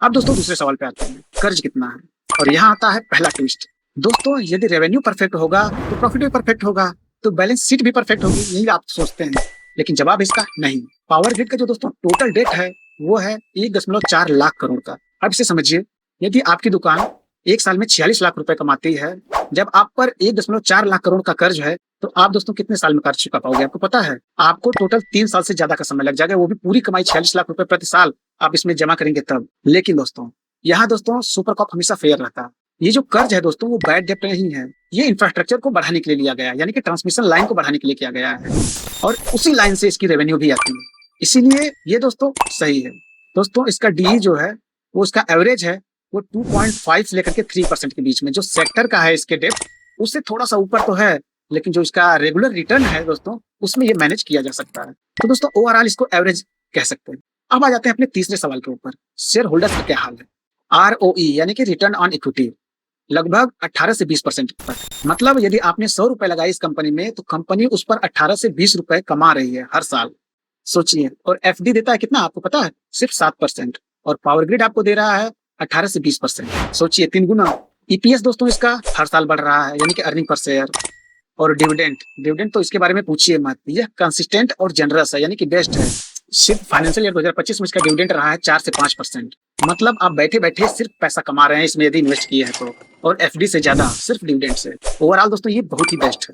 अब दोस्तों दूसरे सवाल पे आते हैं, कर्ज कितना है। और यहाँ आता है पहला ट्विस्ट। दोस्तों यदि रेवेन्यू परफेक्ट होगा तो प्रॉफिट भी परफेक्ट होगा, तो बैलेंस शीट भी परफेक्ट होगी, यही आप सोचते हैं। लेकिन जवाब इसका नहीं। पावर ग्रिड का जो दोस्तों टोटल डेट है वो है 1.4 लाख करोड़ का। अब इसे समझिए, यदि आपकी दुकान एक साल में 46 लाख रुपए कमाती है, जब आप पर 1.4 लाख करोड़ का कर्ज है, तो आप दोस्तों कितने साल में कर्ज चुका पाओगे? आपको पता है? आपको टोटल 3 साल से ज्यादा का समय लग जाएगा, वो भी पूरी कमाई 46 लाख रुपए प्रति साल आप इसमें जमा करेंगे तब। लेकिन दोस्तों यहाँ दोस्तों सुपर कप हमेशा फेयर रहता है। ये जो कर्ज है दोस्तों वो बैड डेप्ट नहीं है, ये इंफ्रास्ट्रक्चर को बढ़ाने के लिए लिया गया है, यानी कि ट्रांसमिशन लाइन को बढ़ाने के लिए किया गया है, और उसी लाइन से इसकी रेवेन्यू भी आती है, इसीलिए ये दोस्तों सही है। दोस्तों इसका डी जो है वो इसका एवरेज है वो 2.5 से लेकर के 3% के बीच में। जो सेक्टर का है इसके डेप्थ उससे थोड़ा सा ऊपर तो है, लेकिन जो इसका रेगुलर रिटर्न है दोस्तों उसमें ये मैनेज किया जा सकता है। तो दोस्तों ओवरऑल इसको एवरेज कह सकते हैं। अब आ जाते हैं अपने तीसरे सवाल के ऊपर, शेयर होल्डर्स का क्या हाल है। ROE यानी कि रिटर्न ऑन इक्विटी लगभग 18 से 20% तक। मतलब यदि आपने 100 रुपए लगाए इस कंपनी में, तो कंपनी उस पर 18 से 20 रुपए कमा रही है हर साल। सोचिए, और FD देता है कितना आपको पता है? सिर्फ 7%। और पावर ग्रिड आपको दे रहा है 18 से 20%। सोचिए 3 गुना। EPS दोस्तों इसका हर साल बढ़ रहा है, यानी कि अर्निंग पर शेयर। और डिविडेंड डिविडेंड तो इसके बारे में पूछिए मत, यह कंसिस्टेंट और जनरस है, यानी कि बेस्ट है। सिर्फ फाइनेंशियल ईयर 2025 में इसका डिविडेंड रहा है 4 से 5%। मतलब आप बैठे बैठे सिर्फ पैसा कमा रहे हैं इसमें यदि इन्वेस्ट किए हैं तो, और FD से ज्यादा सिर्फ डिविडेंड से। ओवरऑल दोस्तों ये बहुत ही बेस्ट है।